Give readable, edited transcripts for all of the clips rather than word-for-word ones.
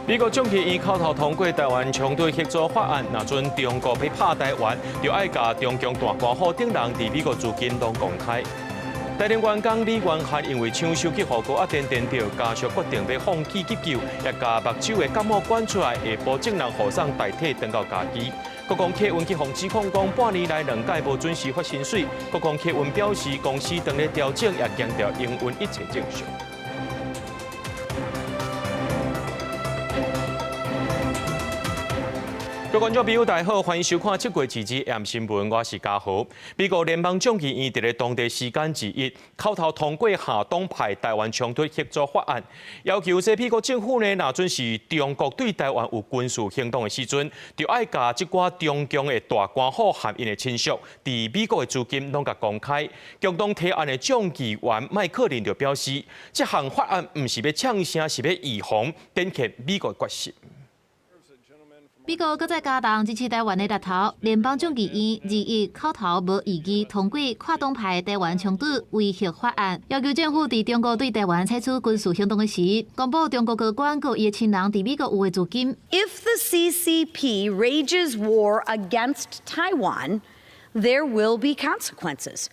美国众议院口头通过台湾冲突协作法案，若准中国要拍台湾，就要甲中共大官府等人伫美国资金拢公开。台联员讲，李元汉因为抢手机号码点着，家属决定要放弃急救，也甲目睭的感冒管出来，下晡证人护送代替登到家己。国公客运去防指控讲，半年来2届无准时发薪水。国公客运表示，公司当咧调整，也强调营运一切正常。各位观众朋友，大家好，欢迎收看7月2日 AM 新闻，我是嘉豪。美国联邦众议院伫咧当地时间2日口头通过下党派台湾冲突协作法案，要求这美国政府呢，若准是中国对台湾有军事行动的时阵，就要甲即寡中共的大官府含因的亲属，伫美国的资金拢甲公开。共同提案的众议员麦克林就表示，这项法案毋是要呛声，是要预防颠覆美国的决心。美国搁再加重支持台湾的力头，联邦众议院2日口头无异议通过跨党派台湾冲突威胁法案，要求政府伫中国对台湾采取军事行动的时，公布中国高官佮伊的亲人伫美国有的资金。If the CCP rages war against Taiwan, there will be consequences.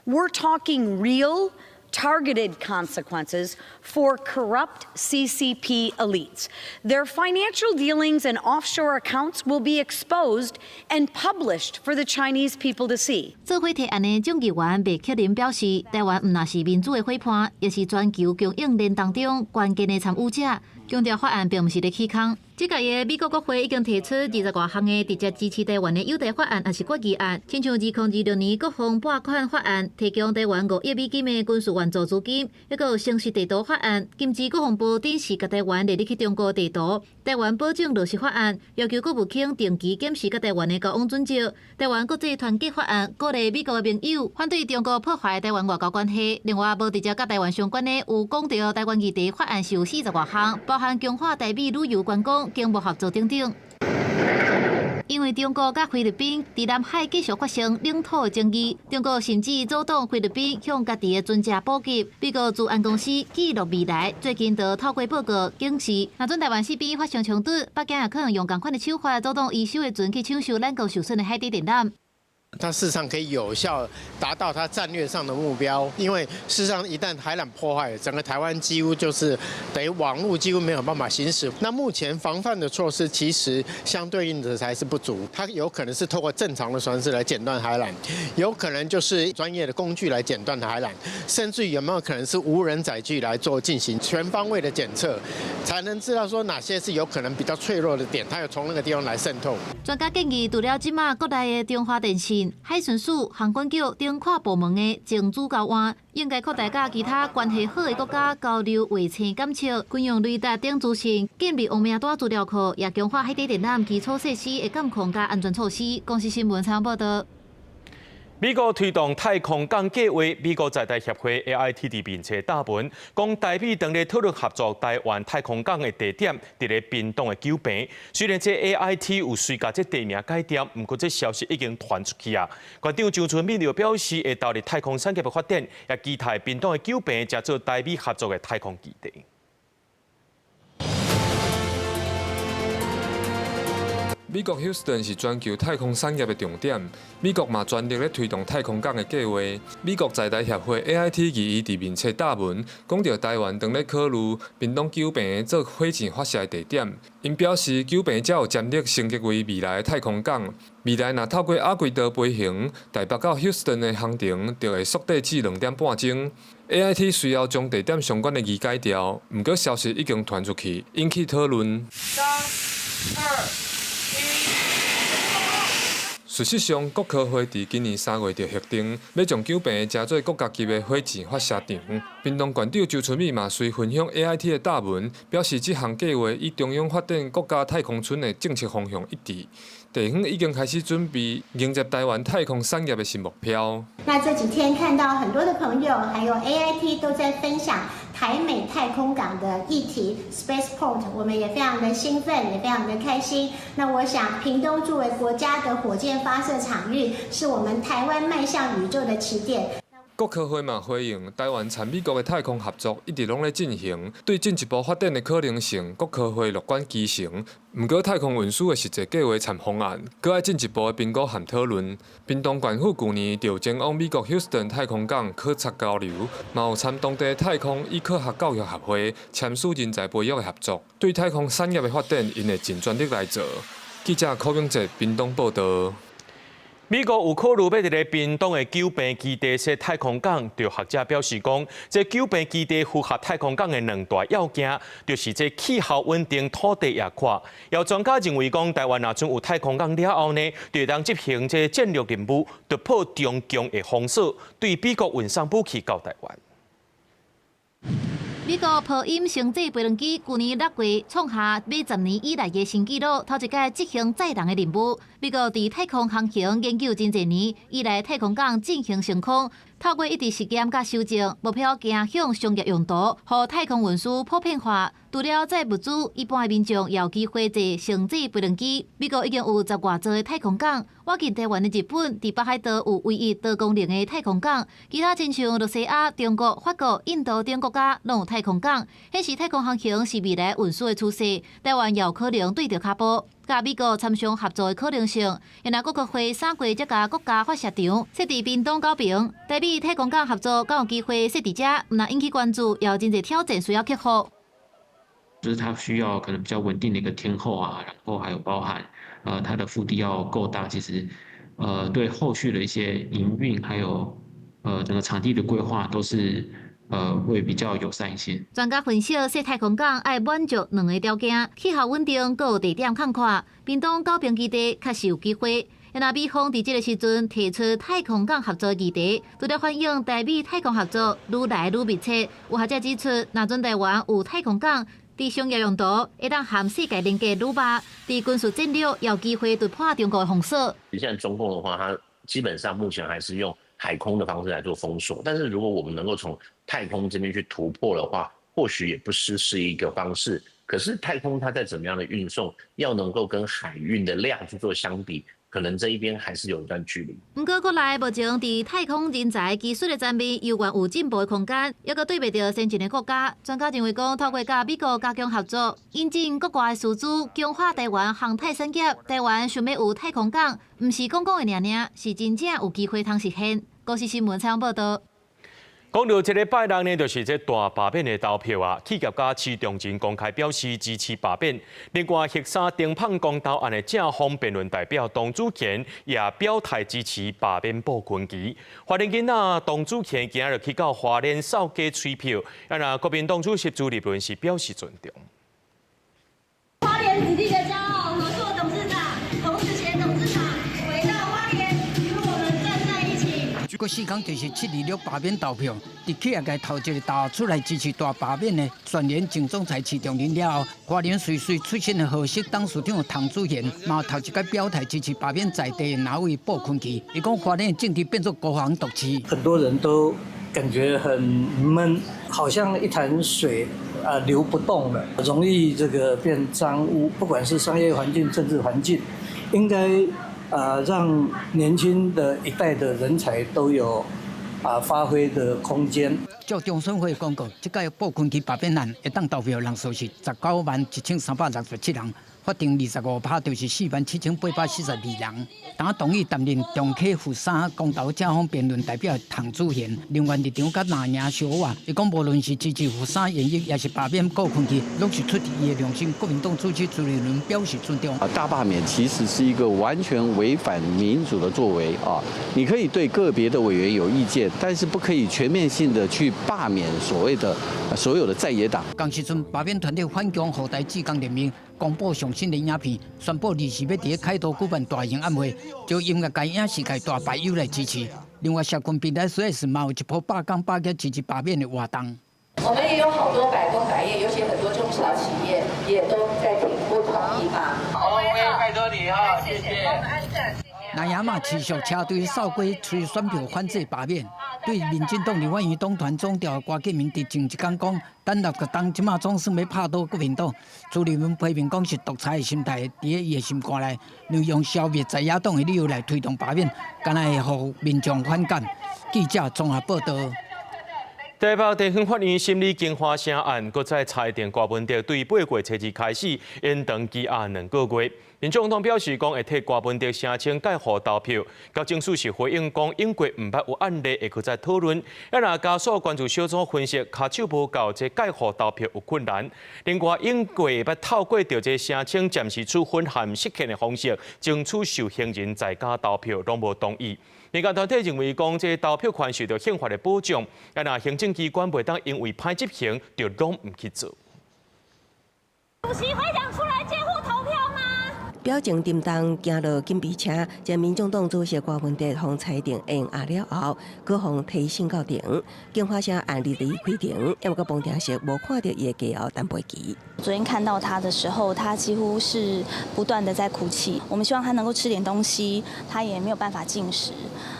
We're talking real, targeted consequences for corrupt CCP elites. Their financial dealings and offshore accounts will be exposed and published for the Chinese people to see. 做伙提案的众议员麦克林表示，台湾毋但是民主的伙伴，也是全球供应链当中关键的参与者。强调法案并不是咧起空。这届的美国国会已经提出20多项的直接支持台湾的友台法案，也是决议案，亲像2026年国防拨款法案，提供台湾5亿美金的军事援助资金；还有城市地图法案，禁止国防部展示甲台湾列入去中国地图；台湾保证落实法案，要求国务卿定期检视甲台湾的交往准则；台湾国际团结法案，鼓励美国的盟友反对中国破坏台湾外交关系。另外，无直接甲台湾相关的有讲到台湾议题法案是有40多项，包含强化台美旅游观光、经贸合作等等。因为中国甲菲律宾伫南海继续发生领土的争议，中国甚至阻挡菲律宾向家己的船只补给。美国驻安公司记录未来最近就透过报告警示，若准台湾四边发生冲突，北京也可能用同款的手法阻挡伊修的船去抢修咱国受损的海底电缆。它事实上可以有效达到它战略上的目标，因为事实上一旦海缆破坏，整个台湾几乎就是等于网络几乎没有办法行驶。那目前防范的措施其实相对应的还是不足，它有可能是透过正常的船只来剪断海缆，有可能就是专业的工具来剪断海缆，甚至于有没有可能是无人载具来做进行全方位的检测，才能知道说哪些是有可能比较脆弱的点，它有从那个地方来渗透。专家建议，除了即马国内的中华电信、海巡署、航管局等跨部门的情资交换，应该扩大甲其他关系好的国家交流卫星检测、军用雷达等资讯，建立王命大资料库，也强化海底电缆基础设施的监控甲安全措施。公司新闻采访报道。美国推动太空港计划，美国在台协会 AIT 面册答文，讲台美当咧讨论合作台湾太空港的地点，伫咧屏东的九坪。虽然这 AIT 有随甲这地名改掉，不过这消息已经传出去啊。馆长张春敏就表示，会投入太空产业的发展，也期待屏东的九坪加做台美合作的太空基地。美国休斯顿是全球太空产业的重点，美国嘛全力咧推动太空港的计划。美国在台协会 AIT 伫面册答文，讲到台湾正咧考虑屏东九坪做火箭发射的地点。因表示九坪才有潜力升级为未来的太空港。未来若透过阿圭岛飞行，台北到休斯顿的航程就会缩短至2点半钟。AIT 需要将地点相关的字改掉，不过消息已经传出去，引起讨论。3、2。事实上，国科会伫今年3月就核定，要将九坪加做国家级的火箭发射场。屏东县长周春米嘛随分享 AIT 的答文，表示这项计划与中央发展国家太空村的政策方向一致。地方已经开始准备迎接台湾太空产业的新目标。那这几天看到很多的朋友，还有 AIT 都在分享台美太空港的议题 Spaceport， 我们也非常的兴奋，也非常的开心。那我想，屏东作为国家的火箭发射场域，是我们台湾迈向宇宙的起点。国科会嘛回应，台湾参美国的太空合作一直拢在进行，对进一步发展的可能性，国科会乐观其成。不过，太空运输的实际计划参方案，搁要进一步的评估和讨论。屏东县府去年就前往美国休斯顿太空港考察交流，嘛有参当地太空与科学教育协会签署人才培育的合作，对太空产业的发展，因会尽全力来做。记者柯永哲，屏东报道。美国有考虑要伫咧屏东的久病基地设太空港，就学者表示讲，这久病基地符合太空港的2大要件，就是这气候稳定、土地也宽。有专家认为讲，台湾若准有太空港了后呢，就当执行这战略任务，突破中共的封锁，对美国运送武器到台湾。美国波音星际飞轮机去年6月创下每10年以来的新纪录，头一届执行载人的任务。美国伫太空航行研究真侪年，以来太空港进行升空，透过一直实验甲修正，目标行向商业用途，互太空运输普遍化。除了载物资，一般的民众也有机会坐星际飞轮机。美国已经有10外座的太空港，我近台湾的日本伫北海道有唯一多功能的太空港，其他亲像罗西亚、中国、法国、印度等国家拢有太空港。显示太空航行是未来运输的趋势，台湾也有可能对着脚步。甲美国参详合作的可能性，因为国科会3月才甲国家发射场设伫屏东高屏，台美太空港合作敢有机会设伫遮，毋但引起关注，也有真侪挑战需要克服。就是它需要可能比较稳定的一个天候啊，然后还有包含它的腹地要够大，其实对后续的一些营运还有整个场地的规划都是会比较友善一些。专家分析，设太空港要满足2个条件：气候稳定，阁有地点宽阔。屏东高屏基地确实有机会。那美方伫这个时阵提出太空港合作议题，除了反映台美太空合作愈来愈密切。有学者指出，若准台湾有太空港，伫商业用途会当和世界连接愈密，伫军事战略也有机会突破中国的封锁。现在中共的话，它基本上目前还是用海空的方式来做封锁，但是如果我们能够从太空这边去突破的话，或许也不失是一个方式。可是太空它在怎么样的运送，要能够跟海运的量去做相比，可能这一边还是有一段距离。不过，国内目前伫太空人才技术的展面，犹原有进步的空间，抑阁对袂到先进的国家。专家认为讲，透过甲美国加强合作，引进国外的师资，强化台湾航太产业。台湾想要有太空港，毋是讲讲的尔，是真正有机会通实现。国视新闻采访报道。讲到这个拜六呢，就是这大罢免的投票啊，企业家市中心公开表示支持罢免。另外，核三丁胖公投案的正方辩论代表董主权也表态支持罢免布群旗。花莲囡仔董主权今日去到花莲扫街吹票，国民党主席朱立伦是表示尊重。花莲子弟的骄傲，合作董事长童子贤董事长回到花莲，与我们站在一起。这个时间就是726罢免投票，伫企业界头一个打出来支持大罢免的全联前总裁市长林了后，花莲水出身的河适董事长唐祖贤，嘛头一个表态支持罢免在地的哪位布群旗。伊讲花莲的政治变作孤芳独气，很多人都感觉很闷，好像一潭水流不动了，容易这个变脏污。不管是商业环境、政治环境，应该让年轻的一代的人才都有发挥的空间。照中选会公告，这届布群旗罢免案会当投票人数是191367人。法定25%就是47842人。当同意担任中科副3公投正方辩论代表唐祖贤，另外立场甲蓝营相斡，伊讲无论是支持副3演绎，也是罢免顾群旗，拢是出自伊的良心。国民党主席朱立伦表示尊重。大罢免其实是一个完全违反民主的作为啊！你可以对个别的委员有意见，但是不可以全面性的去罢免所有的在野党。当时阵罢免团队反共后代志工联名。公布上新的影片，宣布24要伫凯道举办大型晚会，就音乐界、影视界大牌友来支持。另外，社群平台SOS嘛有一波罢工罢脚支持罢免的活动。我们也有好多百工百业，尤其很多中小企业也都在挺不同意吧。好，拜托你哈，谢谢。南亚嘛持续车队扫街催选票反制罢免。对民进党立法院党团总调郭建民伫前一天讲，等6个党即马总算要拍倒国民党。朱立伦批评讲是独裁的心态，伫伊的心肝内，利用消灭在野党的理由来推动罢免，敢若会互民众反感。记者综合报道。台北地方法院审理金华城案，搁再裁定郭文德对8月7日开始延长羁押2个月。民众党表示讲会替郭文德申请改户投票，交警署是回应讲英国唔捌有案例会去再讨论。若家属关注小组分析，卡手无够，这改户投票有困难。另外，英国捌透过着这申请暂时处分含释宪的方式，争取受刑人在家投票，拢无同意。民间团体认为讲，这投票权受到宪法的保障，若行政机关袂当因为歹执行，就拢唔去做。主席会讲出来监护投票吗？表情沉重，行落警备车，将民众党主席郭文德方裁定延押了后，各方提审到庭。警方声案日开庭，要个旁听是无看到伊的家后单飞机。昨天看到他的时候，他几乎是不断的在哭泣。我们希望他能够吃点东西，他也没有办法进食。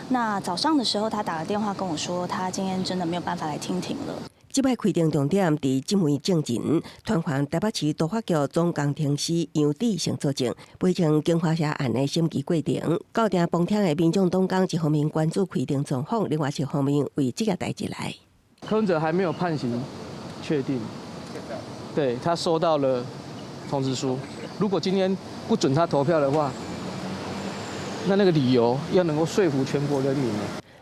那早上的时候，他打了电话跟我说，他今天真的没有办法来听庭了。这摆开庭重点伫这枚证人，传唤台北市督法局总工程师杨志成作证，陪证金华社案的审计过程。到庭旁听的民众党工一方面关注开庭状况，另外一方面为这个代志来。柯文哲还没有判刑确定，对他收到了通知书。如果今天不准他投票的话，那个理由要能够说服全国人民。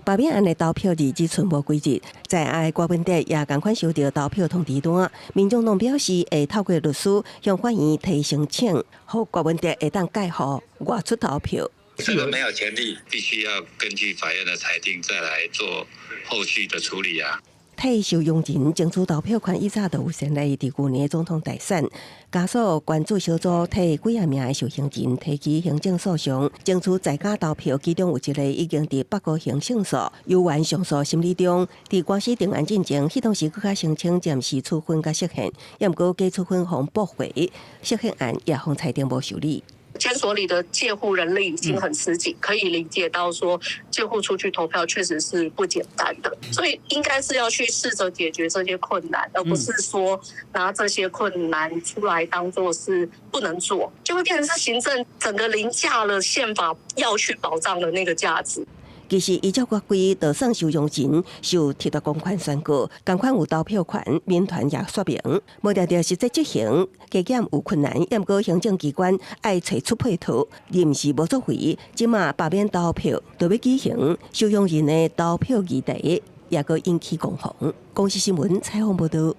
罢免案的投票日只剩无几日，在案郭文德也同款收到投票通知单。民众党表示会透过律师向法院提申请，让郭文德会当改户外出投票。这个没有权利，必须要根据法院的裁定再来做后续的处理啊。替受用人争取投票权，以早就有先例伫去年总统大选，家属关注小组替几啊名的受刑人提起行政诉讼，争取在家投票，其中有一个已经伫北高行胜诉，由原上诉审理中。伫官司定案进前，迄当时佮较申请暂时处分佮释宪，也毋过加处分方驳回，释宪案也方裁定无受理。监所里的戒护人力已经很吃紧，可以理解到说戒护出去投票确实是不简单的，所以应该是要去试着解决这些困难，而不是说拿这些困难出来当作是不能做，就会变成是行政整个凌驾了宪法要去保障的那个价值。其实依照国规，就算受用人受提出公款宣告，同款有投票权，民团也说明，无条条实际执行，加减有困难，也毋过行政机关爱找出配套，临时无作为，即马罢免投票，就要举行受用人的投票议题，也个引起攻防。公视新闻采访报道。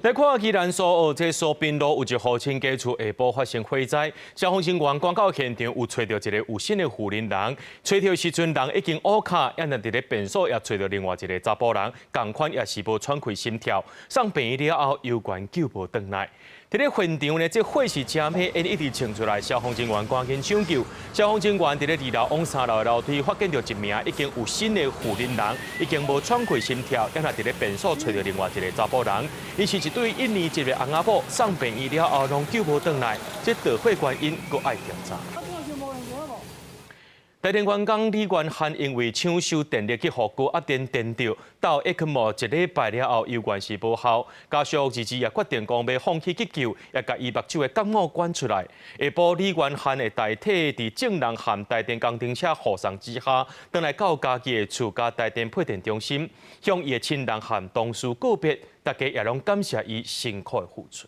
来看宜兰苏澳这苏滨路有一户亲家厝下晡发生火灾，消防人员赶到现场，有找到一个有身的妇人人，找到时阵人已经乌卡，也若伫咧便所也找到另外一个查甫人，同款也是无喘气心跳，送病院了后，有关救无回来。伫咧现场呢，这火是真火，因一直冲出来，消防人员赶紧抢救。消防人员伫咧2楼往3楼的楼梯，发现到一名已经有身的妇人人，已经无喘气心跳，也若伫咧便所找到另外一个查甫人，伊是一对1年级的翁仔某，送病院了后，拢救无回来，这导火原因阁爱调查。台电员工李元汉因为抢修电力去互高压电电着，到ECMO 1礼拜了后，有关系无效，家属日也决定讲要放弃急救，也甲伊目睭的感冒关出来。下晡李元汉的代替伫正南和台电工程车护送之下，回来到家己的厝甲台电配电中心，向伊的亲人和同事告别，大家也拢感谢伊辛苦的付出。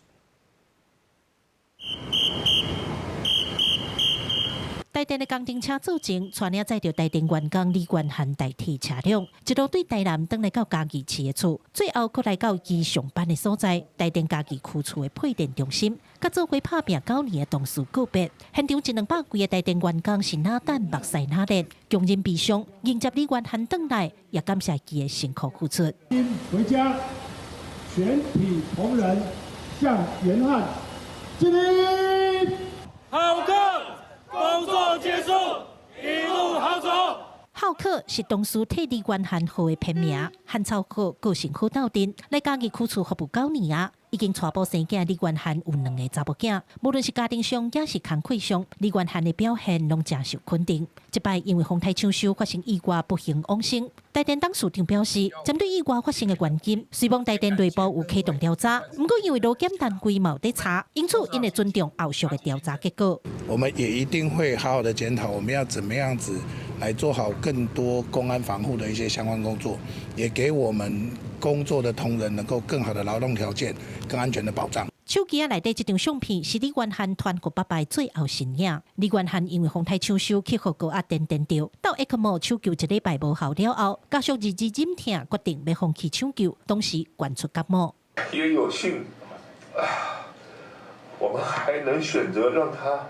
台电的工程车组成，带领载着台电员工李元汉代替车辆，一路对台南登来到家己市的厝，最后阁来到伊上班的所在，台电家己区厝的配电中心，甲做伙拍拼9年的同事告别。现场100几个台电员工是哪等目屎哪泪，强忍悲伤，迎接李元汉登来，也感谢伊的辛苦付出。回家，全体同仁向元汉敬礼。好课。工作结束，一路好走。浩克是同事替李元汉号的片名，汉超克个性好斗阵，来家己区厝服务9年啊，已经带哺生囝。李元汉有2个查某囝，无论是家庭上也是工课上，李元汉的表现拢真受肯定。这摆因为风台抢修发生意外不幸往生，台电董事长表示，针对意外发生的原因，虽望台电内部有启动调查，不过因为劳检单位冇在查，因此因会尊重后续的调查结果。我们也一定会好好的检讨，我们要怎么样子来做好更多公安防护的一些相关工作，也给我们工作的同仁能够更好的劳动条件、更安全的保障。手机内底这张相片是李元翰团和爸爸最后身影。李元翰因为风台抢修去互高压电掉，到 ECMO 抢救一礼拜无效了后，家属日日忍痛决定要放弃抢救，当时灌出感冒。也有幸，我们还能选择让他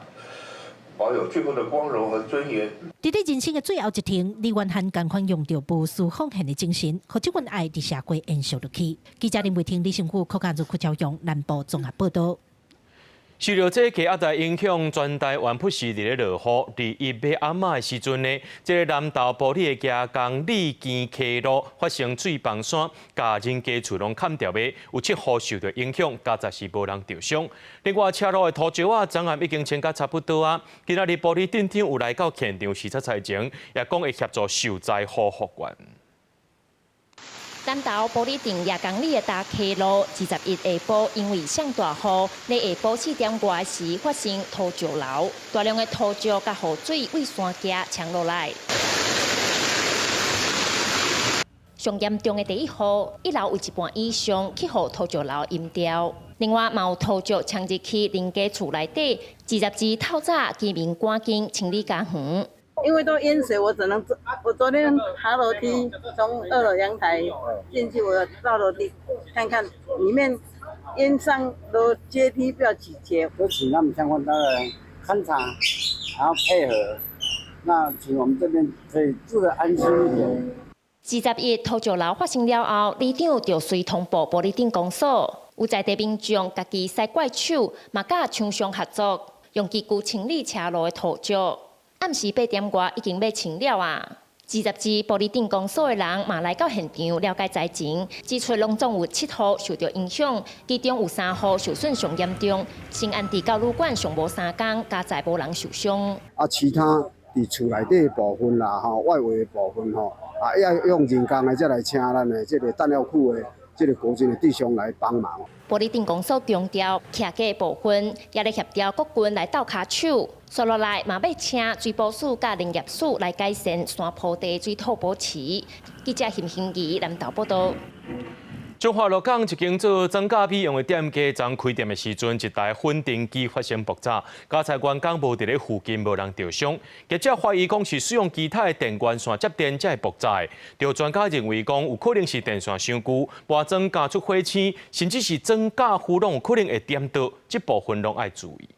保有最后的光荣和尊严。伫咧人生的最后一天，李元翰赶快用着无私奉献的精神，和这份爱伫社会延续落去。记者林伟霆、李成虎、柯家如、柯朝阳南部综合报道。受到这低压带影响，全台湾不时伫咧落雨。伫要暗暝的时阵呢，这个南投埔里的加工利基溪路发生水崩山，甲人家厝拢砍掉的，有7户受到影响，加10是无人受伤。另外，车路的土石啊，昨暗已经清甲差不多啊。今仔日埔里镇长有来到现场视察灾情，也讲会协助受灾户复原。南投埔里镇亚公里的大溪路，21下晡因为上大雨，在下晡4点外时发生土石流，大量的土石甲雨水为山架冲落来。上严重的第1户，1楼有一半以上去互土石流淹掉。另外，嘛有土石冲入去邻家厝内底，20支透早居民赶紧清理家园。因为都淹水，我昨天爬楼梯从2楼阳台进去，我到楼梯看看里面淹上楼阶梯不要几节。就请他们相关的人勘察，然后配合，那请我们这边可以住得安心一点。20日土石流发生了后，里长就随通报埔里镇公所，有在地民众家己使怪手，嘛甲厂商合作，用机具清理车路的土石。暗时8点外已经要清了啊！20支埔里镇公所的人嘛来到现场了解灾情，指出拢总有7户受到影响，其中有3户受损上严重，新安置到旅馆上无3天，加载无人受伤。其他伫厝内底部分啦，外围的部分要用人工的再来请咱的这个弹药库的这个国军的弟兄来帮忙。埔里镇公所强调，客家部分也来协调国军来斗卡手。接落来，嘛要请水保署甲林业署来改善山坡地水土保持。记者邢兴怡南投报道。中华鹿港一间做装甲批用的店家，昨开店的时阵，一台粉尘机发生爆炸，加菜员工无伫咧附近，无人受伤。业者怀疑讲是使用其他的电源线接电才会爆炸的。有专家认为讲有可能是电线伤旧，化妆加出火星，甚至是装甲糊拢有可能会点到，这部分拢要注意。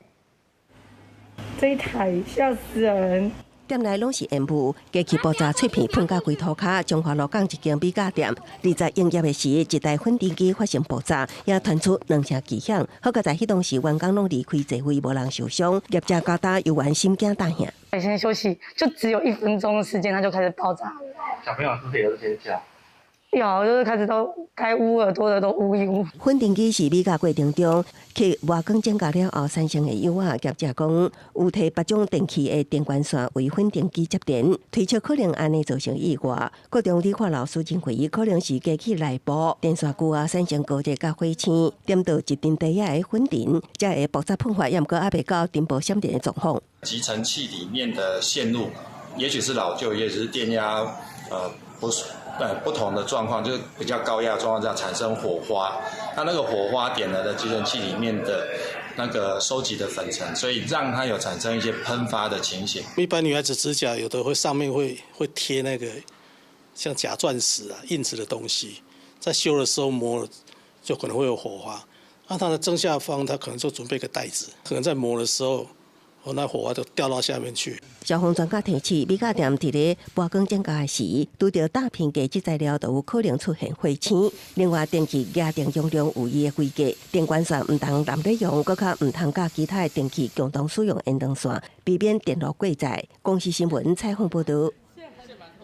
这一台笑死人！店内拢是烟雾，加起爆炸碎片喷到规涂骹。中华鹿港一间美甲店，20营业的时，一台粉尘机发生爆炸，也传出2声巨响。好在迄当时员工拢离开座位，无人受伤。业者交代有员心惊大吓。先休息，就只有1分钟的时间，它就开始爆炸。小朋友是不是也有这些叫？有，就是开始都该捂耳朵的都捂一捂。粉尘机是美甲过程中去外光剪甲了后产生的油啊，业者讲有摕8种电器的电源线为粉尘机接电，推测可能安尼造成意外。各中理化老师认为，可能是机器内部电线具啊产生高热甲火星，点到一定低压的粉尘，才会爆炸喷发，也毋过还未到电波闪电的状况。集成器里面的线路，也许是老旧，也许是电压不同的状况，就是比较高压状况下产生火花，那个火花点燃了集成器里面的那个收集的粉尘，所以让它有产生一些喷发的情形。一般女孩子指甲有的会上面会贴那个像假钻石啊印子的东西，在修的时候磨了就可能会有火花。那它的正下方它可能就准备个袋子，可能在磨的时候。那火花就掉到下面去。消防专家提醒，美甲店伫咧拔光剪甲时，拄到大片价值材料，就有可能出现火星。另外，电器家电用量有伊的规格，电源线唔通滥咧用，搁较唔通甲其他的电器共同使用延长线，避免电路过载。公视新闻采访报道。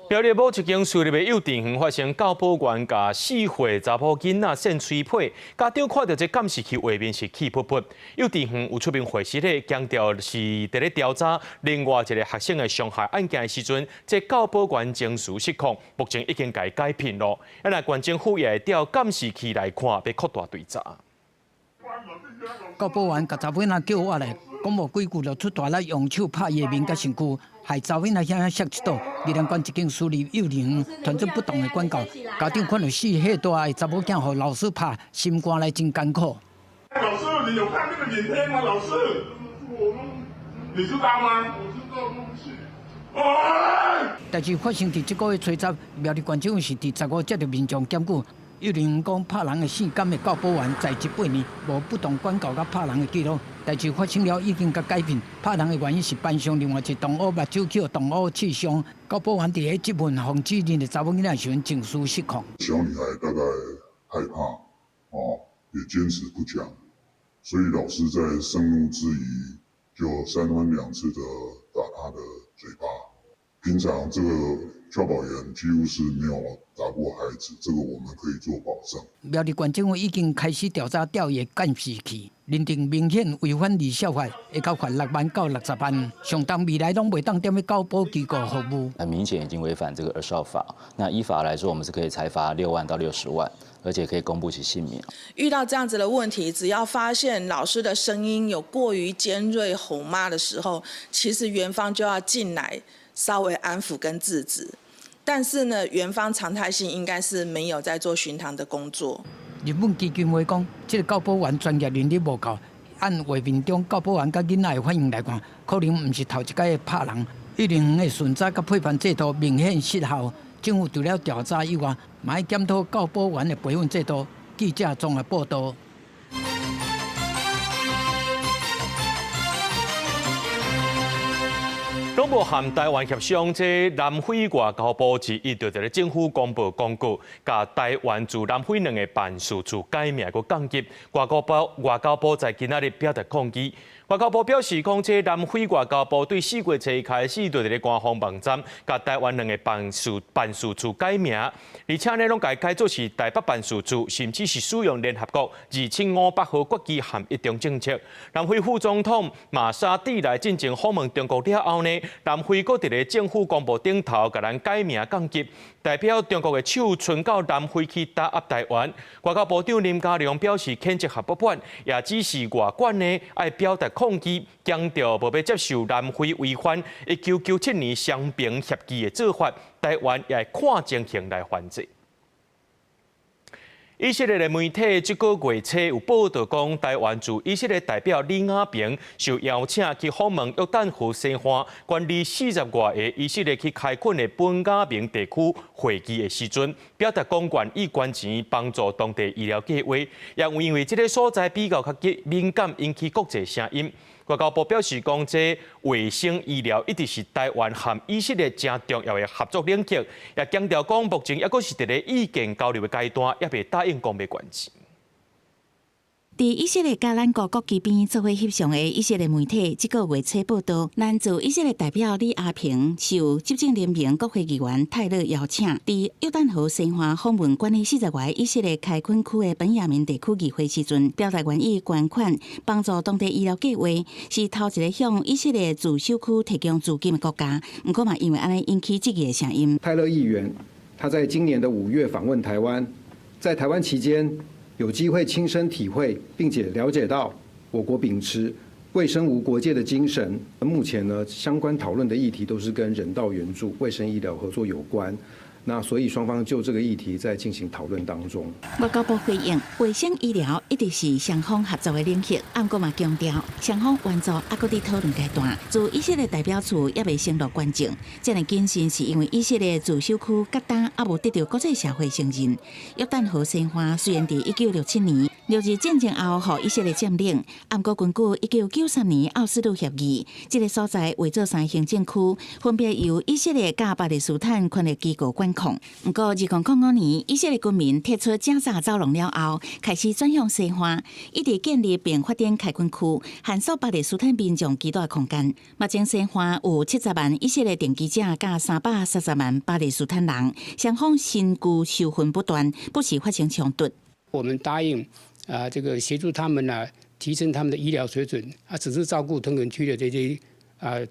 苗栗某一间私立的幼稚园发生教保员甲4岁查甫囡仔扇嘴皮，家长看到这监视器画面是气噗噗。幼稚园有出面回实咧，强调是伫咧调查另外一个学生的伤害案件的时阵，这教保员情绪失控，目前已经改聘咯。那县政府也会调监视器来看，要扩大追查。教保员甲查某囡仔叫我来讲无几句就出大力，用手拍伊的面甲身躯，害查某囡仔遐摔一倒。宜兰县一间私立幼儿园团队不当的管教，家长看到死岁大的查某囝，互老师拍，心肝来真艰苦。老师，你有看那个影片吗？老师，你知道吗？我知道，对不起。代志发生伫这个月初10，苗栗县政府是伫15接到民众检举，幼儿园讲拍人的性感的教保员在职8年，无不当管教甲拍人的记录。代志发生了已经甲改变，拍人的原因是班上另外一同学目睭扣同学刺伤，教保员伫咧质问防止人的查某囡仔时阵情绪失控。小女孩大概害怕，也坚持不讲，所以老师在盛怒之余，就3番2次的打她的嘴巴。平常这个教保员几乎是没有打过孩子，这个我们可以做保证。苗栗县政府已经开始调查调查监视器，认定明显违反儿少法，会交罚6万到60万，相当未来拢袂当踮咧教保机构服务。很明显已经违反这个儿少法，那依法来说，我们是可以裁罚6万到60万。而且可以公布其姓名。遇到这样子的问题，只要发现老师的声音有过于尖锐、吼骂的时候，其实园方就要进来稍微安抚跟制止。但是呢，园方常态性应该是没有在做巡堂的工作。日本基金会讲，这个教保员专业能力无够，按画面中教保员甲囡仔的反应来看，可能唔是头一届拍人，幼儿园的巡查甲配办制度明显失效。政府除了调查以外，嘛要检讨教保员的培训制度。记者综合报道。拢无含台湾协商，这南非外交部之一就在政府公布公告，甲台湾驻南非2个办事处改名佮降级。外交部在今仔日表达抗议。外交部表示，讲这南非外交部对4月初开始就在官方网站，甲台湾2个办事处改名，而且呢，拢改做是台北办事处，甚至是使用联合国2500号国旗和一中政策。南非副总统马沙蒂来进行访问中国了后呢，南非搁伫咧政府公布顶头，甲咱改名降级，代表中国的手伸到南非去打压台湾。外交部长林佳龙表示谴责合不版，也指示外管呢爱表达抗议，强调无要接受南非违反1997年双边协议的做法，台湾也会看情形来还击。以色列的媒体这个月初有报道讲，台湾驻以色列代表李亚平受邀请去访问约旦河西岸管理40外个以色列去开垦的本雅明地区会议的时阵，表达讲愿意捐钱帮助当地医疗计划，也因为这个所在比较敏感，引起国际声音。外交部表示讲，这卫生医疗一直是台湾和以色列正重要的合作领域，也强调讲目前抑阁是伫咧意见交流的阶段，也未答应讲要捐钱。伫以色列甲咱国旗边做伙翕相的以色列媒体，这个月初报道，咱驻以色列代表李亚平受执政联盟国会议员泰勒邀请，伫约旦河西岸访问管理40外以色列开垦区的本雅明地区议会时阵，表达愿意捐款帮助当地医疗计划，是头一个向以色列驻守区提供资金的国家。不过嘛，因为安尼引起质疑的声音。泰勒议员他在今年的5月访问台湾，在台湾期间，有机会亲身体会，并且了解到我国秉持卫生无国界的精神。目前呢，相关讨论的议题都是跟人道援助、卫生医疗合作有关。那所以双方就这个议题在进行讨论当中。外交部回应，卫生医疗一直是双方合作的领域，不过嘛强调，双方援助还搁伫讨论阶段。驻以色列代表处也未承诺捐赠，这样谨慎是因为以色列驻守区疙瘩还无得到国际社会承认。约旦河西岸虽然伫1967年6日战争后，互以色列占领，不过根据1993年奥斯陆协议，这个所在划做3行政区，分别由以色列甲巴勒斯坦权力机构管控。不过，2005年，以色列军民撤出加沙走廊了后，开始转向西岸，一直建立并发展开垦区，限缩巴勒斯坦民众居住的空间。目前西岸有70万以色列定居者，甲330万巴勒斯坦人，双方身躯仇恨不断，不时发生冲突。我们答应这个协助他们提升他们的医疗水准只是照顾屯垦区的这些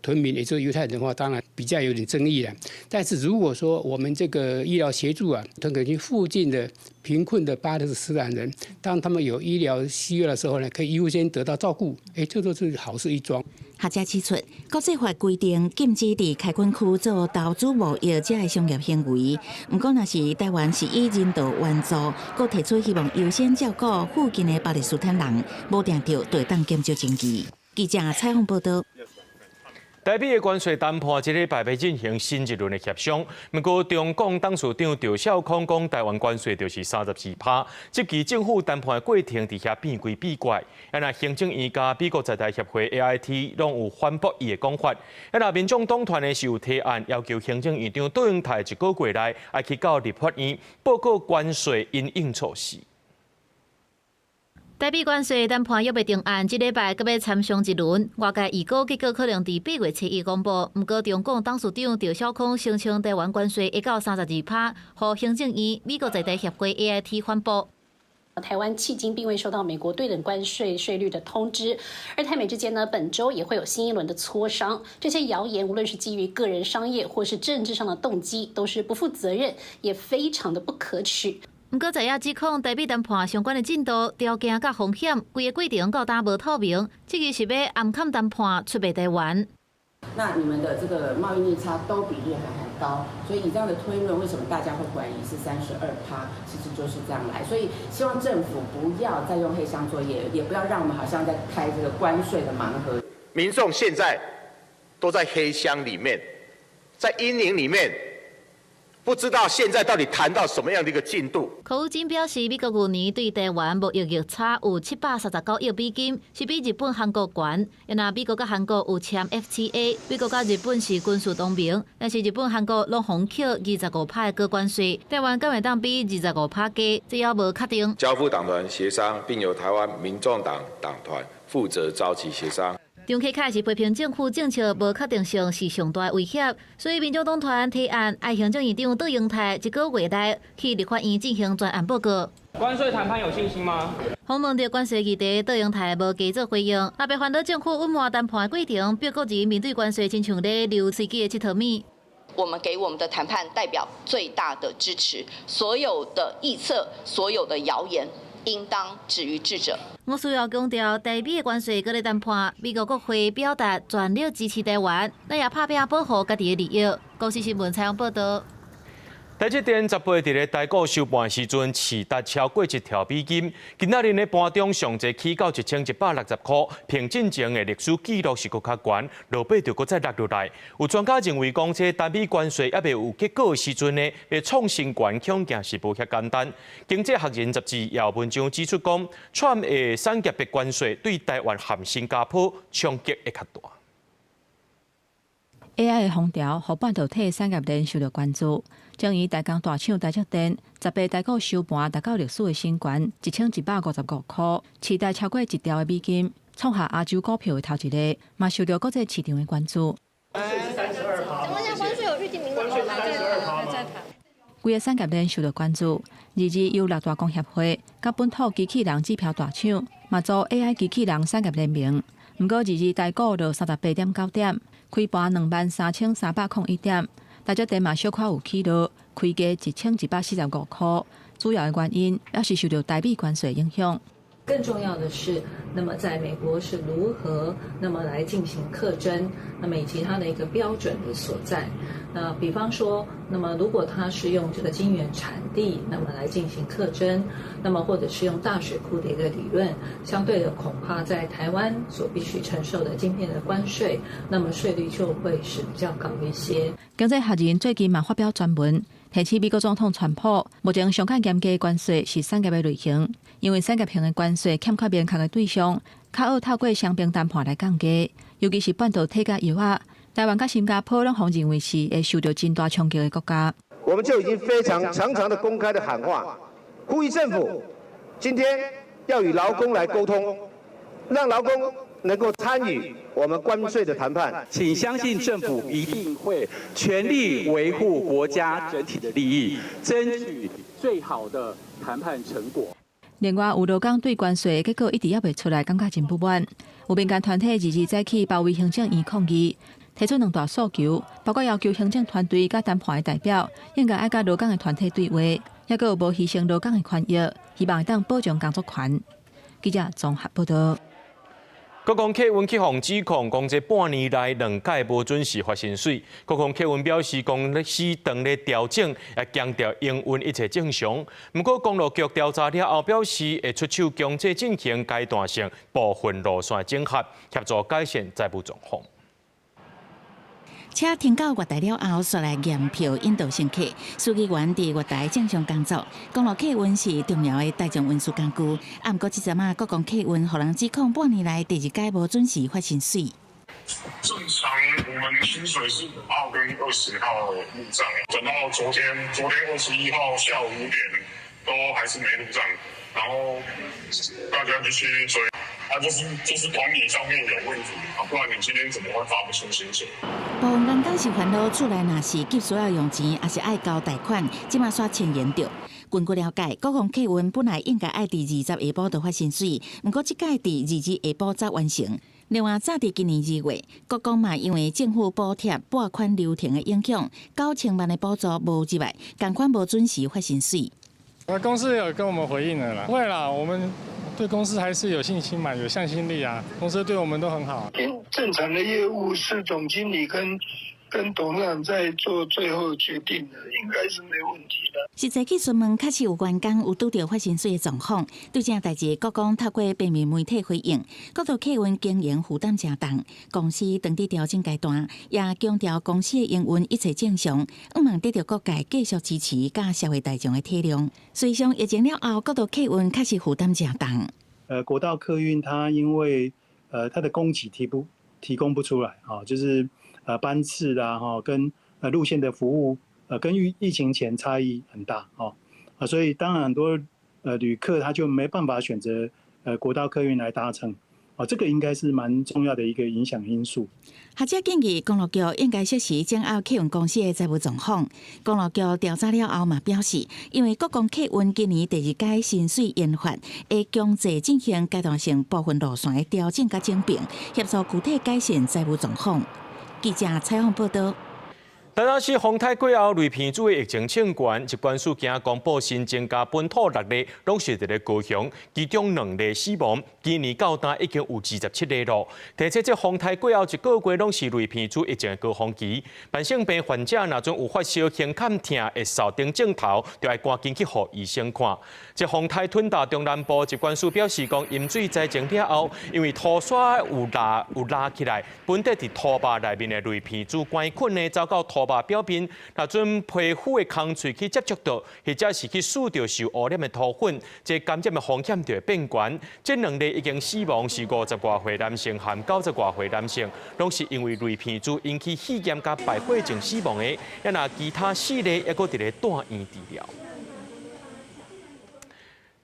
屯民，也就是犹太人的话，当然比较有点争议了。但是如果说我们这个医疗协助屯垦区附近的贫困的巴勒斯坦人，当他们有医疗需要的时候呢，可以优先得到照顾，这都是好事一桩。学者指出，国际法规定禁止伫开垦区做投资无益者的商业行为。不过，若是台湾是以人道援助，佮提出希望优先照顾附近的巴勒斯坦人，无定着对当减少争议。记者采访报道。台美的关税谈判这礼拜要进行新一轮的协商，不过中共董事长赵少康讲，台湾关税就是34%，这期政府谈判的过程伫遐变鬼变怪。那行政院甲美国在台协会 AIT 拢有反驳伊的讲法。那民众党团呢是有提案要求行政院长杜永泰1个月内要去到立法院报告关税因应措施。台美关税谈判约未定案，这礼拜阁要参详一轮，外界预估结果可能伫8月7日公布。不过，中共董事长赵少康声称台湾关税会到32%，互行政院、美国在台协会 AIT 反驳。台湾迄今并未收到美国对等关税税率的通知，而台美之间呢，本周也会有新一轮的磋商。这些谣言，无论是基于个人商业或是政治上的动机，都是不负责任，也非常的不可取。不过，在野指控台美谈判相关的进度、条件甲风险，规个过程到达无透明，这个是要暗砍谈判出卖台湾。那你们的这个贸易逆差都比日韩还高，所以以这样的推论，为什么大家会怀疑是32%？其实就是这样来。所以希望政府不要再用黑箱作业，也不要让我们好像在开这个关税的盲盒。民众现在都在黑箱里面，在阴影里面。不知道现在到底谈到什么样的一个进度？柯武金表示，美国去年对台湾贸易逆差有739亿美金，是比日本、韩国悬。因为美国甲韩国有签 FTA， 美国甲日本是军事同盟，但是日本、韩国拢封扣25%的高关税，台湾敢会当比25%加，这也无确定。交付党团协商，并由台湾民众党党团负责召集协商。张启凯是批评政府政策无确定性是上大的威胁，所以民众党团提案，要行政院长杜永泰1个月内去立法院进行专案报告。关税谈判有信心吗？访问到关税议题，杜永泰无加做回应，也被反对政府隐瞒谈判的过程，表国人面对关税亲像咧流司机的七头米。我们给我们的谈判代表最大的支持，所有的臆测、所有的谣言，应当止于智者。我需要强调，台美的关税搁咧谈判，美国国会表达全力支持台湾，咱也拍拼保护家己的利益。高市新闻采访报道。台积电18日伫咧台股收盘时阵，市达超过1条美金。今仔日咧盘中上侪起到1160块，平进前的历史纪录是搁较悬，落尾就搁再落落来。有专家认为讲，这台美关税还未有结果的时阵呢，要创新高恐惊是无遐简单。经济学人杂志也有文章指出讲，Trump的三级的关税对台湾和新加坡冲击会较大。AI 的风潮，互半导体产业链受到关注。将以台钢大厂台积电18台股收盘达到历史的新高，1155块，市值超过1条的美金，创下亚洲股票的头一个，嘛受到国际市场的关注。请问一下，关税有预定名额吗？还在谈。规个产业链受到关注，由6大工协会甲本土机器人指标大厂，嘛做 AI 机器人产业联名。不过台股落38.9点，开盘23301点。台积电嘛小可有起落，开价1145块，主要的原因也是受到台币关税影响。更重要的是，那么在美国是如何那么来进行课征，那么以及它的一个标准的所在。那比方说，那么如果它是用这个晶圆产地，那么来进行课征，那么或者是用大水库的一个理论，相对的恐怕在台湾所必须承受的晶片的关税，那么税率就会是比较高一些。经济学人最近嘛发表专文，提起美国总统川普目前上较严格的关税是产业的类型，因为产业型的关税欠缺明确的对象，较好透过双边谈判来降低，尤其是半导体甲药啊。台湾甲新加坡拢互认为是会受到真大冲击的国家。我们就已经非常常的公开的喊话，呼吁政府今天要与劳工来沟通，让劳工能够参与我们关税的谈判。请相信政府一定会全力维护国家整体的利益，争取最好的谈判成果。另外，有劳工对关税结果一直也未出来，感觉真不满。有民间团体日早起包围行政院抗议，提出2大诉求，包括要求行政团队甲谈判的代表应该爱甲劳工的团体对话，也个有无牺牲劳工的权益，希望会当保障工作权。记者综合报道。国光客运去防指控，讲这半年来2届无准时发薪水。国光客运表示，公司长咧调整，也强调营运一切正常。不过，公路局调查了后表示，会出手强制进行阶段性部分路线整合，协助改善财务状况。车停到月台了后，煞来验票引导乘客。司机员伫月台正常工作。公路客运是重要的大众运输工具。不过，这阵啊，国光客运互人指控半年来第2届无准时发薪水。正常我们薪水是5号跟20号入账，等到昨天21号下午5点都还是没入账，然后大家就去追。就是管理上面有问题啊，不然你今天怎么会发不出薪水？部分人当时烦恼厝内若是急需要用钱，还是爱交贷款，即马煞牵延着。根据了解，国光客运本来应该爱伫20下晡就发薪水，不过即届伫22下晡才完成。另外，早伫今年2月，国光嘛因为政府补贴拨款流程的影响，9000万的补助无入来，同款无准时发薪水。公司有跟我们回应了啦，会啦，我们对公司还是有信心嘛，有向心力啊，公司对我们都很好。正常的业务是总经理跟董事长在做最后决定的，应该是没问题的。实际去询问，确实有员工有拄到发薪水的状况。对这代志，国光透过平面媒体回应，国道客运经营负担真重，公司当伫调整阶段，也强调公司的营运一切正常，望得到各界继续支持，甲社会大众的体谅。随上疫情了后，国道客运确实负担真重。国道客运它因为它的供给提供不出来啊，就是班次啦哈跟路线的服务跟疫情前差异很大啊，所以当然很多旅客他就没办法选择国道客运来搭乘。这个应该是蛮重要的一个影响因素。学者建议公路局应该适时掌握客运公司的财务状况。公路局调查了后嘛表示，因为国光客运今年第2届薪水研发会强制进行阶段性部分路线的调整甲整并，协助具体改善财务状况。记者采访报道。台南市丰泰过后，雷片组的疫情清悬，疾管署今公布新增加本土6例，拢是伫咧高雄，其中2例死亡。今年到今已经有27例了。提出这丰泰过后1个月拢是雷片组疫情的高峰期，慢性病患者若阵有发烧、胸坎痛、会扫顶镜头，就要赶紧去互医生看。这丰泰吞大中南部疾管署表示讲，饮水灾情了后，因为土沙有拉起来，本地伫土坝内面的雷片组关困呢，走到土坝表面，若阵皮肤的空喙去接触到，或者是去触到受污染的土粉，这感染的风险就会变悬。这2例已经死亡是50多岁男性和90多岁男性，拢是因为雷片组引起肺炎加败血症死亡的，也那其他4例还搁伫咧住院治疗。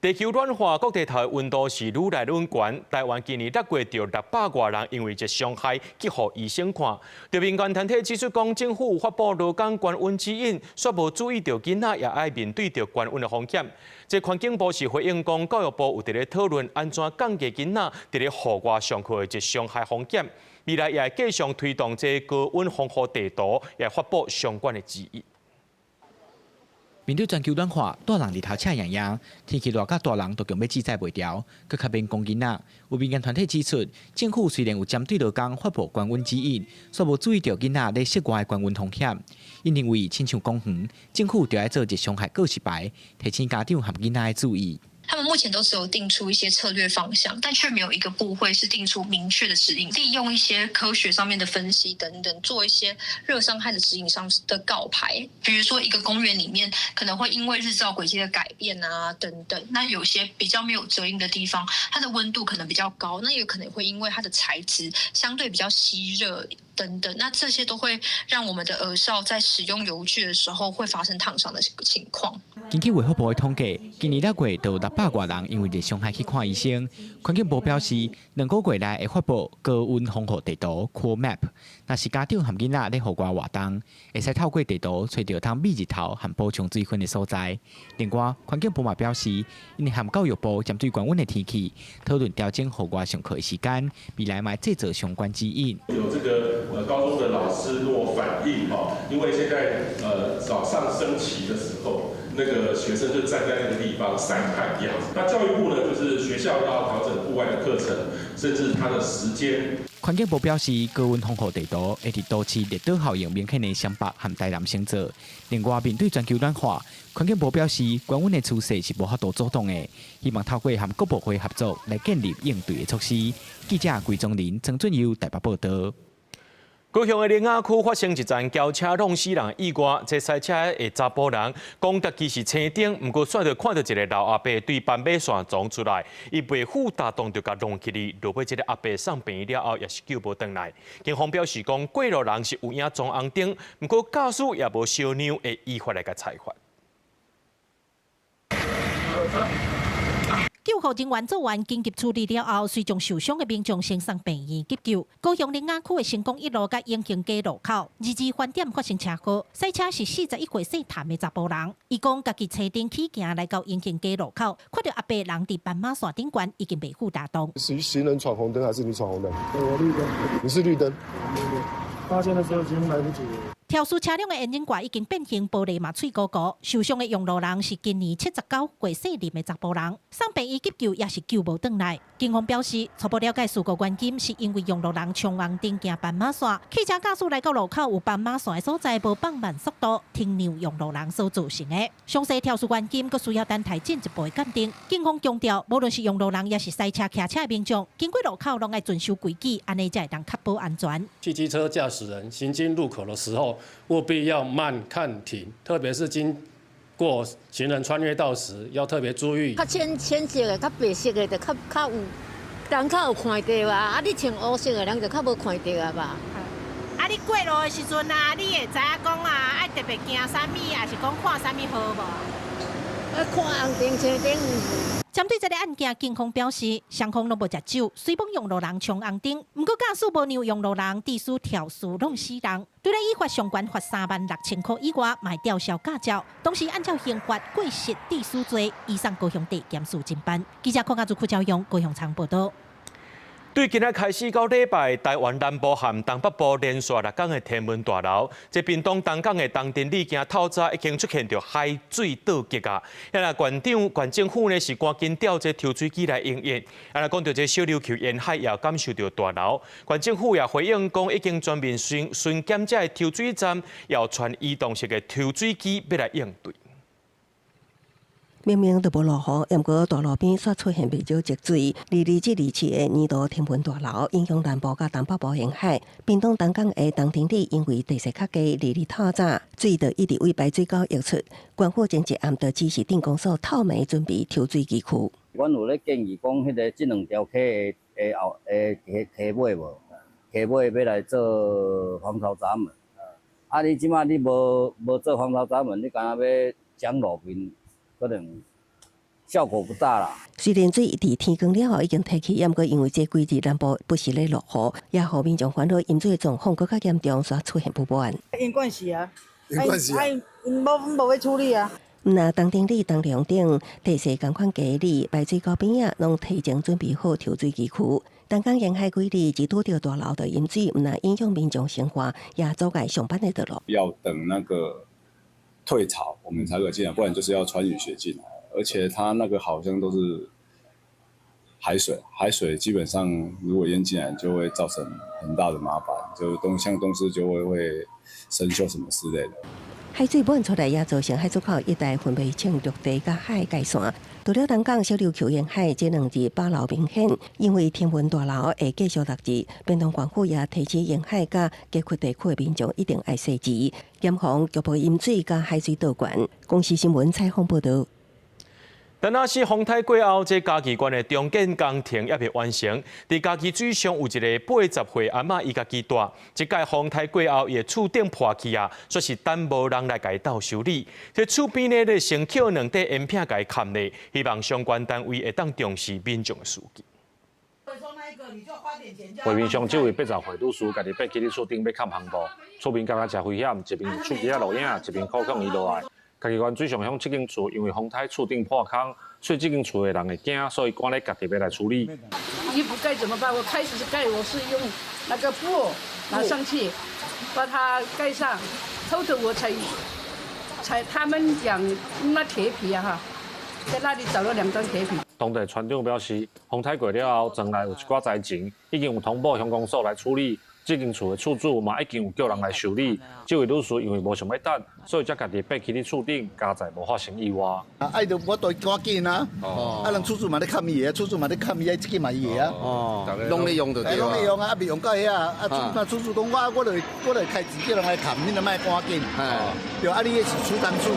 地球暖化，各地头的温度是愈来愈悬。台湾今年6月就600多人因为这伤害去互医生看。对民间团体指出讲，政府有发布劳工悬温指引，却无注意到囡仔也爱面对着悬温的风险。这环境部是回应讲，教育部有伫咧讨论安怎降低囡仔伫咧户外上课的这伤害风险。未来也会继续推动这高温防护地图，也发布相关的指引。面对全球暖化，大人日头赤洋洋，天气热甲大人都强要制裁袂掉，佮较免讲囡仔。有民间团体指出，政府虽然有针对劳工发布悬温指引，却无注意到囡仔咧室外悬温风险。因认为，亲像公园，政府就要做一伤害告示牌，提醒家长和囡仔的注意。他们目前都只有定出一些策略方向，但却没有一个部会是定出明确的指引，利用一些科学上面的分析等等，做一些热伤害的指引上的告牌。比如说，一个公园里面可能会因为日照轨迹的改变啊等等，那有些比较没有遮阴的地方，它的温度可能比较高，那也可能会因为它的材质相对比较吸热等等，那这些都会让我们的儿少在使用油具的时候会发生烫伤的情况。根据卫福部的统计，今年6月就有600多人因为热伤害去看医生。环境部表示，2个月内会发布高温防护地图 （Cool Map）。若是家长含囡仔咧户外活动，会使透过地图找到通避日头和补充水分的所在。另外，环境部嘛表示，因为和教育部针对高温的天气，讨论调整户外上课的时间，未来嘛制作相关指引。有这个高中的老师若反映因为现在早上升旗的时候，那个学生就站在那个地方晒太阳。那教育部呢，就是学校要调整户外的课程，甚至它的时间。环境部表示，高温防护地图会伫多次热岛效应明显的湘北和台南星座。另外，面对全球暖化，环境部表示，高温的趋势是无法度阻挡的，希望透过和各部会合作来建立应对的措施。记者桂宗林、曾俊佑台北报道。高雄的林雅区发生一桩轿车弄死人意外，这赛车的查甫人讲家己是青顶，不过却着看到一个老阿伯对斑马线撞出来，伊袂负打动就甲弄起哩。落尾这个阿伯送病院了后，也是救无回来。警方表示讲，过路人是有影撞红灯，不过驾驶也无小妞，会依法来甲裁罚。救护人员做完紧急处理了后，遂将受伤的民众先送病院急救。高雄林雅区的成功一路甲永庆街路口，22番点发生车祸，赛车是41岁姓谭的查甫人。伊讲家己车顶起行来到永庆街路口，看到阿伯人伫斑马线顶悬，已经袂负打动。行人闯红灯还是你闯红灯？我绿灯。你是绿灯。发现的时候已经来不及了。肇事车辆的引擎盖已经变形，玻璃嘛碎糊糊。受伤的用路人是今年79岁姓林的查甫人，送病院急救也是救无回来。警方表示，初步了解事故原因是因为用路人冲红灯行斑马线，汽车驾驶来到路口有斑马线的所在，无放慢速度，停让用路人所造成的。详细肇事原因，佫需要等待进一步的鉴定。警方强调，无论是用路人也是赛车骑车的民众，经过路口拢爱遵守规矩，安尼才会当确保安全。汽机车驾驶人行经路口的时候，务必要慢看停，特别是经过行人穿越道时，要特别注意。较浅色的、较白色的，就较有人较有看到啊。啊，你穿黑色的人就较无看到啊吧。啊，你过路的时阵啊，你会知影讲啊，爱特别惊啥物，还是讲看啥物好无？看红灯、青灯。针对这个案件，警方表示，双方拢无食酒，随便用路人冲红灯，不过驾驶无让用路人致使肇事弄死人。除了依法相关罚36000块以外，卖吊销驾照，同时按照刑法过失致死罪，移送高雄地检署侦办。记者邝家朱交用高雄场报道。对今仔开始到礼拜，台湾南部和东北部连续6天的天文大流，这屏东东港的东镇里境透早已经出现着海水倒激啊！县政府呢是赶紧调这抽水机来营运。讲到这小琉球沿海也感受到大流，县政府也回应讲已经专门巡检这抽水站，要传移动式的抽水机要来应对。明明就无落雨，不过大路边却出现未少积水。22至27的年度天文大流，影响南部甲东北部沿海。屏东东港的东庭里，因为地势较低，22透早水就一直为排水沟溢出。官府前一暗就指示电工所透暝准备抽水机库。阮有咧建议讲，迄个这2条溪的后溪尾无，溪尾要来做防潮闸门。啊，你即马你无做防潮闸门，你干那要讲路面？可能效果不大啦。虽然水伫天光了后已经退去，也毋过因为这几日南部不时咧落雨，也互民众烦恼饮水的状况更较严重，煞出现不满。因管是啊，因无要处理啊。那东庭里、东梁顶地势同款家里排水沟边啊，拢提前准备好抽水机库。东港沿海几日只拄着大流的饮水，毋但影响民众生活，也阻碍上班的道路。要等那个退潮，我们才可进来，不然就是要穿雨鞋进来。而且它那个好像都是海水，海水基本上如果淹进来，就会造成很大的麻烦，就像东势就会生锈什么之类的。海水满出来也造成海出口一带分袂清陆地甲海界线。除了东港、小琉球沿海这2日把流明显，因为天文大流会继续6日，屏东县府也提醒沿海甲溪谷地区的民众一定爱洗钱，严防局部饮水甲海水倒灌。公视新闻采访报道。但若是风台过后，这嘉义县的重建工程也未完成。伫嘉义水上有一个80岁阿嬷，伊家己带，即届风台过后，伊的厝顶破去啊，说是等无人来家斗修理。这厝边呢，咧先捡2块烟片家砍咧，希望相关单位会当重视民众的事件。画面上，这位80岁女士家己爬起伫厝顶要砍红布，厝边感觉真危险，一边手机录影，一边苦抗伊落来。家己关水上向这间厝，因为风台厝顶破空，所以这间厝的人会惊，所以赶来家己要来处理。衣服该怎么办？我开始盖，我是用那个布拿上去，把它盖上，后头我才他们讲那铁皮啊哈，在那里找了2张铁皮。当地村长表示，风台过了后，庄内有一寡灾情，已经有通报乡公所来处理。这间厝的厝主嘛已经有叫人来修理。这位女士因为无想要等，所以才家己爬起伫厝顶，加在无发生意外。爱就我都赶紧啊！人厝主嘛咧砍伊个，厝主嘛咧砍伊个，这个嘛伊个啊。拢咧用就对。拢咧用啊，未用到遐厝主讲我来开钱叫人来砍，你就莫赶紧。对，你迄是厝当厝，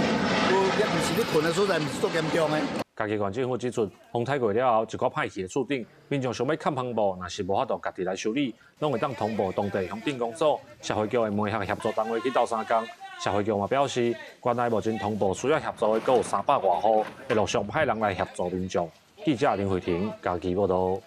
也毋是你困的所在，毋是足严重的。家己县政府指出，风台过了后，一个歹去的厝顶，民众想要砍红布，若是无法度家己来修理，拢会当通报当地乡镇公所、社会局的门项协助单位去斗相共。社会局嘛表示，县内目前通报需要协助的阁有300多户，会陆续派人来协助民众。记者林慧婷家己报道。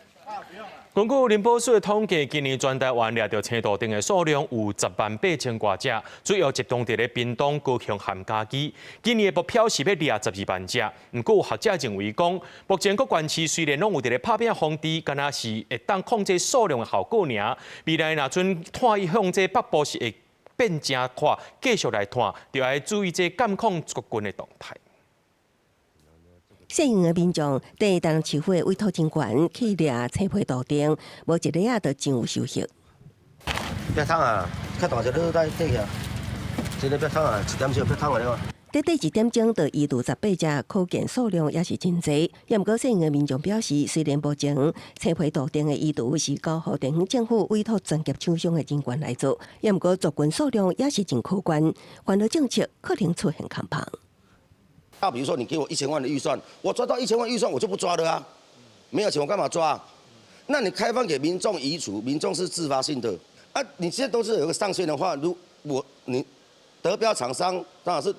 根据林保署的统计，今年全台湾掠到青豆丁的数量有108000多只，主要集中伫咧屏东、高雄和嘉义。今年的目标是要掠12万只。不过学者认为讲，目前各县市虽然拢有伫咧拍拼防治，敢若是会当控制数量的效果尔。未来若准探向这北部是会变正快，继续来探，就要注意这监控国军的动态。适应的民众伫台南市府委托真悬去掠青皮豆丁，无一个啊，就真有收获。白桶啊，较大只你带底下，这个白桶啊，1点少白桶啊，你看。短短1点钟，就移除18只，可见数量也是真侪。也毋过，适应的民众表示，虽然目前青皮豆丁的移除是高和地方政府委托专业厂商的人员来做，也毋过族群数量也是真可观，环保政策可能出现空棚。比如说，你给我1000万的预算，我抓到1000万预算，我就不抓了啊！没有钱我干嘛抓？那你开放给民众移除，民众是自发性的啊！你现在都是有个上限的话，你得标厂商当然是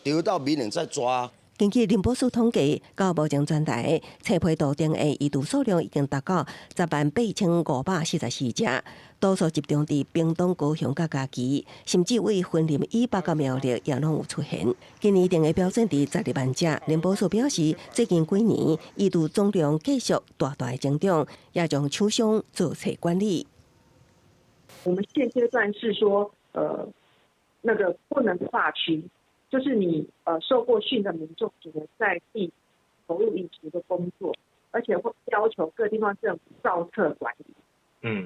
留到明年再抓。根据林保署统计，到目前全台青皮豆丁的移除数量已经达到108544只，多数集中伫屏东、高雄、甲嘉义，甚至为云林以北甲苗栗也拢有出现。今年定的标准伫12万只。林保署表示，最近几年移除总量继续大的增长，也将厂商做册管理。我们现阶段是说，那个不能划区。就是你受过训的民众只能在地投入移除的工作，而且会要求各地方政府照册管理。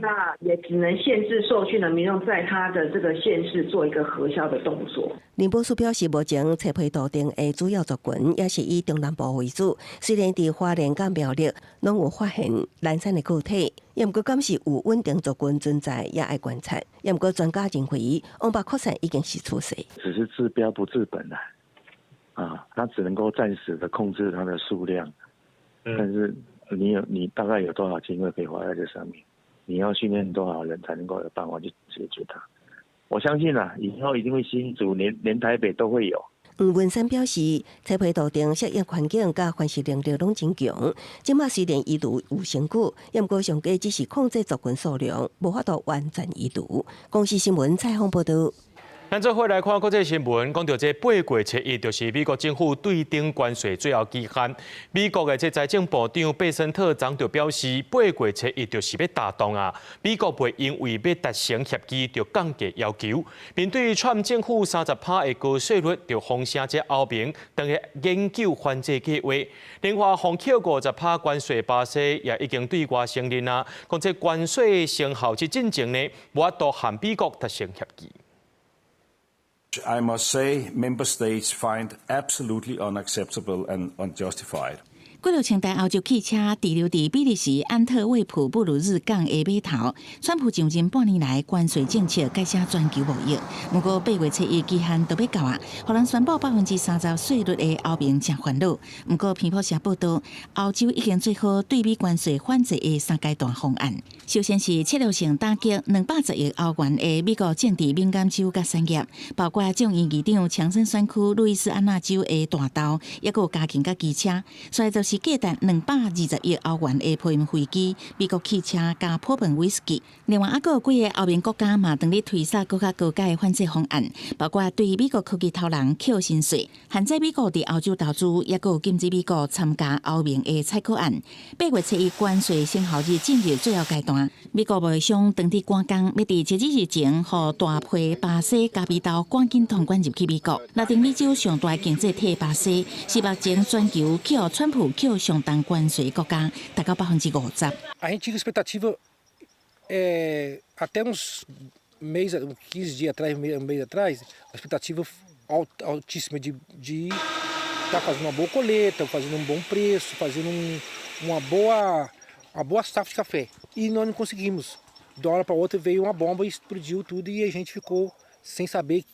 那也只能限制受训的民众在他的这个县市做一个核销的动作。林保署表示，目前青皮豆丁的主要族群也是以中南部为主，虽然伫花莲甲苗栗拢有发现零散的个体，也毋过敢是有稳定族群存在，也爱观察。也毋过专家认为，王八扩散已经是出事，只是治标不治本啊，它只能够暂时的控制它的数量，但是你大概有多少经费可以花在这上面？你要训练多少人才能够有办法去解决它？我相信以后一定会新竹，连台北都会有。黄文山表示，青皮豆丁适应环境甲繁殖能力拢真强。即马虽然移除有成果，也毋过上计只是控制族群数量，无法度完全移除。公视新闻采访报道。咱做伙来看国际新闻，讲到这8月7日，就是美国政府对顶关税最后期限。美国的这财政部长贝森特昨就表示，8月7日就是要打动啊，美国袂因为要达成协议就降低要求。面对川政府30%的高税率，就风声这后面等下研究反制计划。另外，防扣50%关税巴西也已经对外承认啊，讲这关税生效之进程呢，无法度和美国达成协议。I must say, member states find absolutely unacceptable and unjustified. 几辆清代欧洲汽车滞留伫比利时安特卫普布鲁日港的码头，川普上任半年来关税政策改写全球无益。不过8月7日期限都要到啊，互人宣布30%税率的欧盟真烦恼。不过，彭博社报道，欧洲已经做好对美关税反制的3阶段方案。首先是策略性打击210亿欧元的美国政治敏感州甲产业，包括众议议长强森选区路易斯安那州的大道，也有加建甲机车。所以就是价值220亿欧元的波音飞机、美国汽车加普本威士忌。另外，还有几个欧盟国家嘛，等咧推出更加高阶的反制方案，包括对美国科技投人扣薪税、限制美国伫欧洲投资，也有禁止美国参加欧盟的采购案。8月7日关税生效日进入最后阶段。美国贸易商当地赶工，要伫截止日前，互大批巴西咖啡豆赶紧通关入去美国。拉丁美洲上大经济体巴西是目前全球去互川普去上重关税国家，达到50%。A gente tinha expectativa até uns meses, 15 dias atrás, um mês atrás, a expectativa altíssima de estar fazendo uma boa colheita, fazendo um bom preço, fazendo uma boa safra de café. E nós não conseguimos. De uma hora para outra veio uma bomba e explodiu tudo e a gente ficou sem saber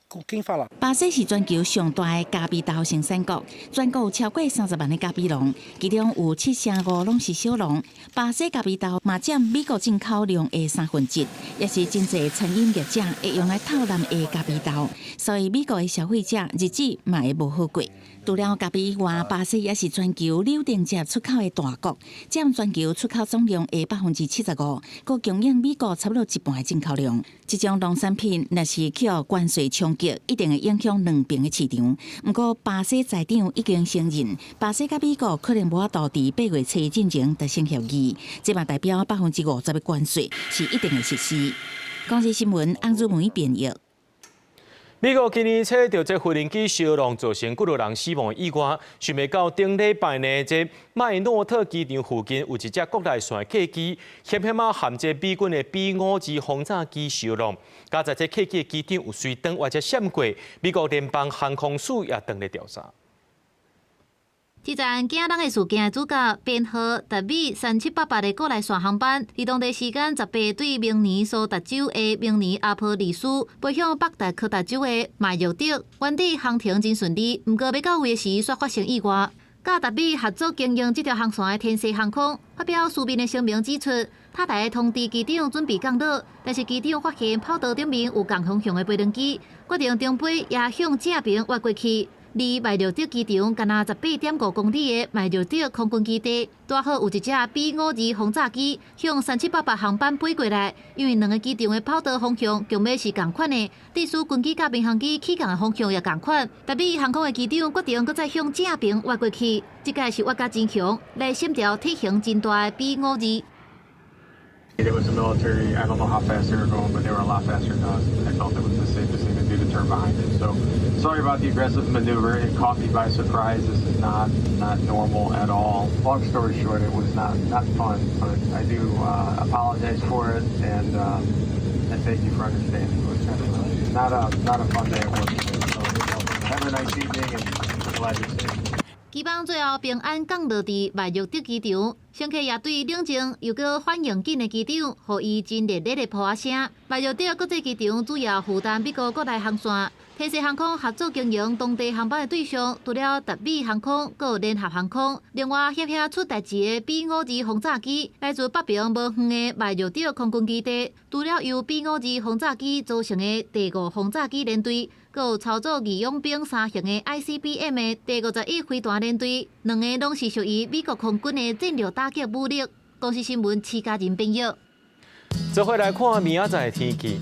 com quem falar. 巴西是全球上大的咖啡豆生产国，全国有超过30万的咖啡农，其中有7%拢是小农。巴西咖啡豆嘛占美国进口量的1/3，也是真侪餐饮业者会用来套揽的咖啡豆，所以美国的消费者日子嘛会无好过。除了咖啡以外，巴西也是全球柳丁汁出口的大国，占全球出口总量的75%，佮供应美国差不多一半的进口量。这种农产品若是去互关税冲击，一定会影响两边的市场。不过，巴西财长已经承认，巴西甲美国可能无法度伫8月7日进前达成协议，这嘛代表50%的关税是一定会实施。公司新闻安如梅编译。美国今年初着这无人机烧浪造成几多人死亡以外，想要到顶礼拜呢，这麦诺特机场附近有一只国内线客机，险险啊含这美军的 B-52轰炸机烧浪。加在这客机的机长有随登或者闪过，美国联邦航空署也登咧调查。这站惊人的事件的主角编号达美3788的国内线航班，伫当地时间18对明尼苏达州的明尼阿波利斯飞向北达科达州的麦约德，原地航程真顺利，不过要到位时却发生意外。甲达美合作经营这条航线的天西航空发表书面的声明指出，塔台通知机长准备降落，但是机长发现跑道顶面有共方向的飞轮机，决定中飞也向正边滑过去。离麦约德机场干那18.5公里的麦约德空军基地，刚好有一只 B-52轰炸机向3788航班飞过来。因为两个机场的跑道方向强要是同款的，致使军机甲民航机起降的方向也同款。达美航空的机长决定搁再向正边滑过去，这届是滑甲真强，来闪掉体型真大的 B-52。It was the military. I don't know how fast they were going, but they were a lot faster than us. I felt it was the safest thing to do to turn behind it. So, sorry about the aggressive maneuver. It caught me by surprise. This is not normal at all. Long story short, it was not fun, but I do apologize for it, and thank you for understanding. It was definitely not a fun day at work. So, have a nice evening, and glad you're safe. 希望最后平安降落伫麦约德机场，乘客也对冷静又搁反应紧的机长，予伊真热烈的抱声。麦约德国际机场主要负担美国国内航线，天西航空合作经营当地航班的对象，除了达美航空，还有联合航空。另外，险险出代志的 B-52轰炸机，来自北平无远的麦约德空军基地，除了由 B-52轰炸机组成的第5轰炸机联队。还有操作义勇兵3型的 ICBM 的第51飞弹联队，两个拢是属于美国空军的战略打击武力。公司新闻齐家人编译。做伙来看明仔载的天气。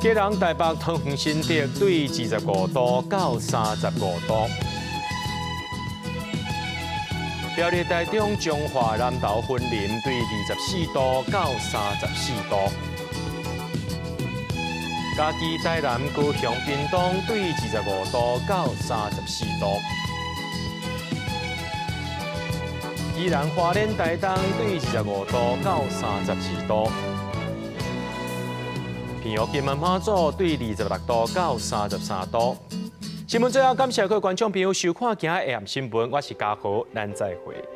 基隆台北桃园新竹对25度到35度。苗栗台中彰化南投云林对24度到34度。嘉义台南高雄屏东对25度到34度。宜兰花莲台东对25度到32度。平遥金门马祖对26度到33度。新闻最后感谢各位观众朋友收看今日的暗新闻，我是嘉豪，咱再会。